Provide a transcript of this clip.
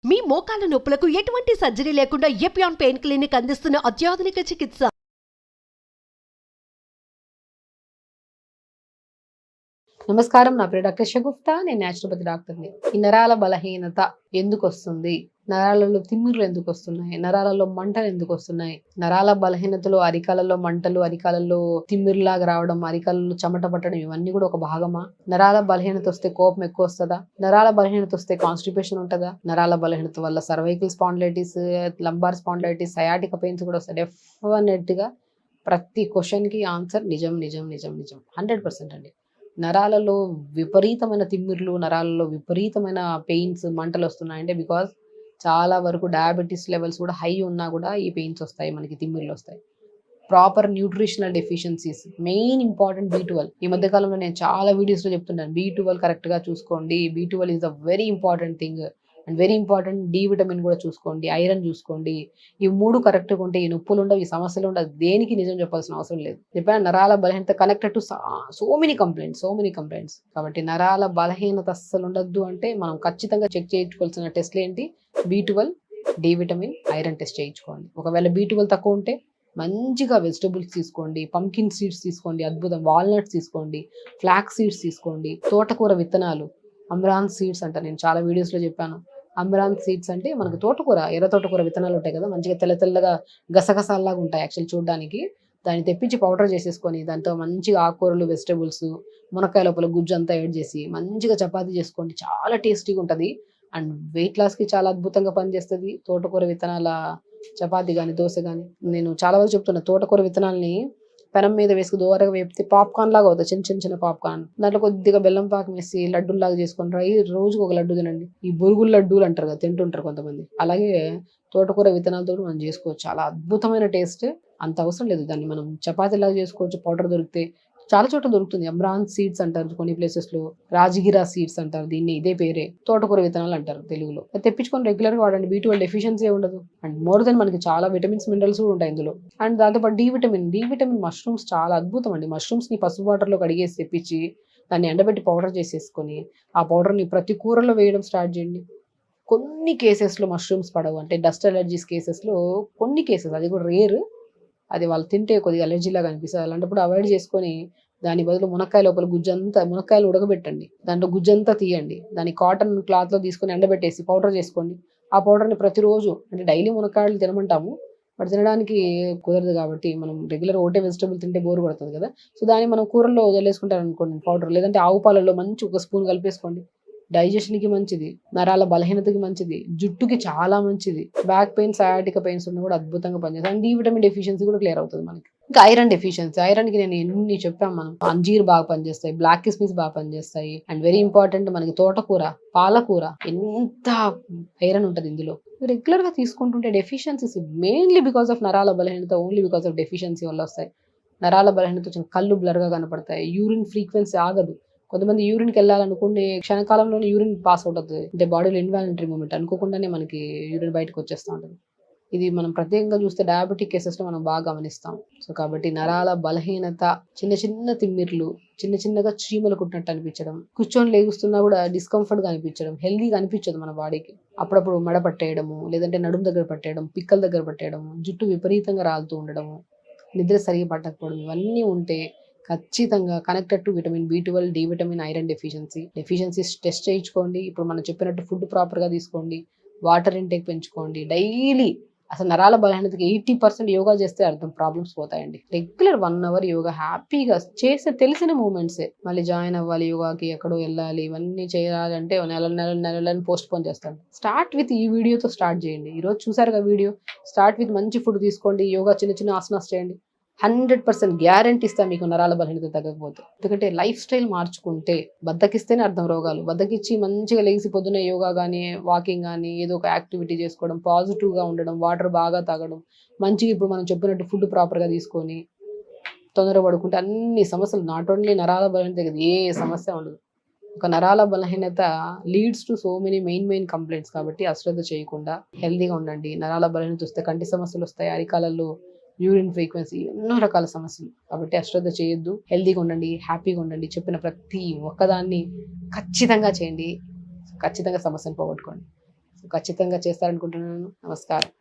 మీ మోకాల నొప్పులకు ఎటువంటి సర్జరీ లేకుండా ఎపియాన్ పెయిన్ క్లినిక్ అందిస్తున్న అత్యాధునిక చికిత్స. నమస్కారం, నా పేరు డాక్టర్ షగుప్తా. నేను న్యాచురోపతి డాక్టర్ని. ఈ నరాల బలహీనత ఎందుకు వస్తుంది? నరాలలో తిమ్మిర్లు ఎందుకు వస్తున్నాయి? నరాలలో మంటలు ఎందుకు వస్తున్నాయి? నరాల బలహీనతలో అరికాలలో మంటలు, అరికాలలో తిమ్మిర్లాగా రావడం, అరికాలలో చెమట పట్టడం, ఇవన్నీ కూడా ఒక భాగమా? నరాల బలహీనత వస్తే కోపం ఎక్కువ వస్తుందా? నరాల బలహీనత వస్తే కాన్స్టిపేషన్ ఉంటుందా? నరాల బలహీనత వల్ల cervical spondylitis, lumbar spondylitis, sciatica pains కూడా వస్తాయి. డెఫినెట్ గా ప్రతి క్వశ్చన్ కి ఆన్సర్ నిజం నిజం నిజం నిజం 100% అండి. నరాలలో విపరీతమైన తిమ్మిర్లు, నరాలలో విపరీతమైన పెయిన్స్, మంటలు వస్తున్నాయంటే బికాజ్ చాలా వరకు డయాబెటీస్ లెవెల్స్ కూడా హై ఉన్నా కూడా ఈ పెయిన్స్ వస్తాయి, మనకి తిమ్మిర్లు వస్తాయి. Proper nutritional deficiencies, main important B12. ఈ మధ్య కాలంలో నేను చాలా వీడియోస్లో చెప్తున్నాను, B12 కరెక్ట్గా చూసుకోండి. B12 is the very important thing. And very important D vitamin కూడా చూసుకోండి, ఐరన్ చూసుకోండి. ఈ మూడు కరెక్ట్గా ఉంటే ఈ నొప్పులు ఉండవు, ఈ సమస్యలు ఉండవు. దేనికి నిజం చెప్పాల్సిన అవసరం లేదు. చెప్పాను, నరాల బలహీనత connected to so many complaints. కాబట్టి నరాల బలహీనత అస్సలు ఉండద్దు అంటే మనం ఖచ్చితంగా చెక్ చేయించుకోవాల్సిన టెస్ట్లు ఏంటి? B12, D vitamin, iron test చేయించుకోండి. ఒకవేళ B12 తక్కువ ఉంటే మంచిగా వెజిటబుల్స్ తీసుకోండి, పంకిన్ సీడ్స్ తీసుకోండి, అద్భుతం, వాల్నట్స్ తీసుకోండి, ఫ్లాక్స్ సీడ్స్ తీసుకోండి, తోటకూర విత్తనాలు, అమ్రాన్ సీడ్స్ అంట, నేను చాలా వీడియోస్లో చెప్పాను. అమ్రాన్ సీడ్స్ అంటే మనకు తోటకూర, ఎర్ర తోటకూర విత్తనాలు ఉంటాయి కదా, మంచిగా తెల్ల తెల్లగా గసగసాల్లాగా ఉంటాయి యాక్చువల్ చూడడానికి. దాన్ని తెప్పించి పౌడర్ చేసేసుకొని దాంతో మంచిగా ఆకుకూరలు, వెజిటబుల్స్, మునక్కాయ లోపల గుజ్జు అంతా యాడ్ చేసి మంచిగా చపాతీ చేసుకోండి. చాలా టేస్టీగా ఉంటుంది అండ్ వెయిట్ లాస్కి చాలా అద్భుతంగా పనిచేస్తుంది తోటకూర విత్తనాల చపాతీ కానీ దోశ కానీ. నేను చాలా వరకు చెప్తున్నా, తోటకూర విత్తనాలని పెనం మీద వేసుకు దూరంగా వేపితే పాప్కార్న్ లాగా అవుతుంది, చిన్న పాప్కార్న్. దాంట్లో కొద్దిగా బెల్లం పాకం వేసి లడ్డూలాగా చేసుకుంటారు. రోజుకు ఒక లడ్డు తినండి. ఈ బురుగుల లడ్డూలు అంటారు కదా, తింటుంటారు కొంతమంది. అలాగే తోటకూర విత్తనాలతో మనం చేసుకోవచ్చు, చాలా అద్భుతమైన టేస్ట్. అంత అవసరం లేదు, దాన్ని మనం చపాతీలాగా చేసుకోవచ్చు. పౌడర్ దొరికితే చాలా చోట్ల దొరుకుతుంది. అమ్రాన్ సీడ్స్ అంటారు కొన్ని ప్లేసెస్ లో, రాజగిరా సీడ్స్ అంటారు దీన్ని, ఇదే పేరే తోటకూర విత్తనాలు అంటారు తెలుగులో. తెప్పించుకొని రెగ్యులర్ గా వాడండి. B12 డెఫిషియన్సీ ఉండదు అండ్ మోర్ దెన్ మనకి చాలా విటమిన్స్, మినరల్స్ కూడా ఉంటాయి ఇందులో. అండ్ దాంతోపాటు D విటమిన్ మష్రూమ్స్ చాలా అద్భుతం అండి. మష్రూమ్స్ ని పసుపు వాటర్ లో కడిగేసి తెప్పించి దాన్ని ఎండబెట్టి పౌడర్ చేసేసుకొని ఆ పౌడర్ ని ప్రతి కూరలో వేయడం స్టార్ట్ చేయండి. కొన్ని కేసెస్లో మష్రూమ్స్ పడవు, అంటే డస్ట్ అలర్జీస్ కేసెస్లో కొన్ని కేసెస్, అది కూడా రేర్, అది వాళ్ళు తింటే కొద్దిగా అలర్జీలాగా అనిపిస్తుంది. అలాంటప్పుడు అవాయిడ్ చేసుకొని దాని బదులు మునక్కాయ లోపల గుజ్జంతా, మునక్కాయలు ఉడకబెట్టండి, దాంట్లో గుజ్జంతా తీయండి, దాన్ని కాటన్ క్లాత్లో తీసుకొని ఎండబెట్టేసి పౌడర్ చేసుకోండి. ఆ పౌడర్ని ప్రతిరోజు, అంటే డైలీ మునక్కాయలు తినమంటాము బట్ తినడానికి కుదరదు కాబట్టి మనం రెగ్యులర్ ఒకటే వెజిటబుల్ తింటే బోర్ కొడుతుంది కదా, సో దాన్ని మనం కూరల్లో వదిలేసుకుంటారు అనుకోండి పౌడర్, లేదంటే ఆవు పాలలో మంచి ఒక స్పూన్ కలిపేసుకోండి. డైజెషన్కి మంచిది, నరాల బలహీనతకి మంచిది, జుట్టుకి చాలా మంచిది, బ్యాక్ పెయిన్, సయాటిక పెయిన్స్ ఉన్న కూడా అద్భుతంగా పనిచేస్తుంది. అండ్ D విటమిన్ డెఫిషియన్సీ కూడా క్లియర్ అవుతుంది మనకి. ఇంకా ఐరన్ డెఫిషియన్సీ, ఐరన్కి నేను ఎన్ని చెప్పాం, మనం అంజీర్ బాగా పనిచేస్తాయి, బ్లాక్ కిస్మిస్ బాగా పనిచేస్తాయి. అండ్ వెరీ ఇంపార్టెంట్ మనకి తోటకూర, పాలకూర, ఎంత ఐరన్ ఉంటుంది ఇందులో. రెగ్యులర్ గా తీసుకుంటుంటే డెఫిషియన్సీస్ మెయిన్లీ బికాస్ ఆఫ్ నరాల బలహీనత, ఓన్లీ బికాస్ ఆఫ్ డెఫిషియన్సీ వల్ల వస్తాయి. నరాల బలహీనత వచ్చిన కళ్ళు బ్లర్గా కనపడతాయి, యూరిన్ ఫ్రీక్వెన్సీ ఆగదు. కొంతమంది యూరిన్కి వెళ్ళాలనుకునే క్షణకాలంలోనే యూరిన్ పాస్ అవుట్ అవుతుంది, అంటే బాడీలో ఇన్వాలంటరీ మూమెంట్, అనుకోకుండానే మనకి యూరిన్ బయటకు వచ్చేస్తూ ఉంటుంది. ఇది మనం ప్రత్యేకంగా చూస్తే డయాబెటిక్ కేసెస్లో మనం బాగా గమనిస్తాం. సో కాబట్టి నరాల బలహీనత, చిన్న తిమ్మిర్లు, చిన్నగా చీమలు కుట్టినట్టు అనిపించడం, కూర్చొని లేగుస్తున్నా కూడా డిస్కంఫర్ట్గా అనిపించడం, హెల్దీగా అనిపించదు మన బాడీకి. అప్పుడప్పుడు మెడ పట్టేయడము, లేదంటే నడుము దగ్గర పట్టేయడం, పిక్కల దగ్గర పట్టేయడము, జుట్టు విపరీతంగా రాలుతూ ఉండడము, నిద్ర సరిగా పట్టకపోవడం, ఇవన్నీ ఉంటే ఖచ్చితంగా connected to vitamin B12, D vitamin, iron deficiencies test చేయించుకోండి. ఇప్పుడు మనం చెప్పినట్టు ఫుడ్ ప్రాపర్గా తీసుకోండి, వాటర్ ఇంటేక్ పెంచుకోండి. డైలీ అసలు నరాల బలహీనతకి 80% యోగా చేస్తే అర్థం ప్రాబ్లమ్స్ పోతాయండి. రెగ్యులర్ 1 hour యోగా హ్యాపీగా చేస్తే తెలిసిన మూమెంట్సే. మళ్ళీ జాయిన్ అవ్వాలి యోగాకి, ఎక్కడో వెళ్ళాలి, ఇవన్నీ చేయాలంటే నెలని పోస్ట్ పోన్ చేస్తాను. స్టార్ట్ విత్ ఈ వీడియోతో స్టార్ట్ చేయండి. ఈరోజు చూసారుగా వీడియో, స్టార్ట్ విత్ మంచి ఫుడ్ తీసుకోండి, యోగా, చిన్న ఆసనాస్ చేయండి. 100% గ్యారంటీ ఇస్తా మీకు నరాల బలహీనత తగ్గకపోతే. ఎందుకంటే లైఫ్ స్టైల్ మార్చుకుంటే, బద్దకిస్తేనే అర్థం రోగాలు. బద్దకిచ్చి మంచిగా లేచి పొద్దున్న యోగా కానీ, వాకింగ్ కానీ, ఏదో ఒక యాక్టివిటీ చేసుకోవడం, పాజిటివ్గా ఉండడం, వాటర్ బాగా తాగడం, మంచిగా ఇప్పుడు మనం చెప్పినట్టు ఫుడ్ ప్రాపర్గా తీసుకొని తొందర పడుకుంటే అన్ని సమస్యలు, నాట్ ఓన్లీ నరాల బలహీనత కదా, ఏ సమస్య ఉండదు. ఒక నరాల బలహీనత leads to so many main complaints. కాబట్టి అశ్రద్ధ చేయకుండా హెల్దీగా ఉండండి. నరాల బలహీనత వస్తే కంటి సమస్యలు వస్తాయి, అరికాలలో యూరిన్ ఫ్రీక్వెన్సీ, ఎన్నో రకాల సమస్యలు. కాబట్టి అశ్రద్ధ చేయొద్దు, హెల్దీగా ఉండండి, హ్యాపీగా ఉండండి. చెప్పిన ప్రతి ఒక్కదాన్ని ఖచ్చితంగా చేయండి, ఖచ్చితంగా సమస్యను పోగొట్టుకోండి. ఖచ్చితంగా చేస్తారనుకుంటున్నాను. నమస్కారం.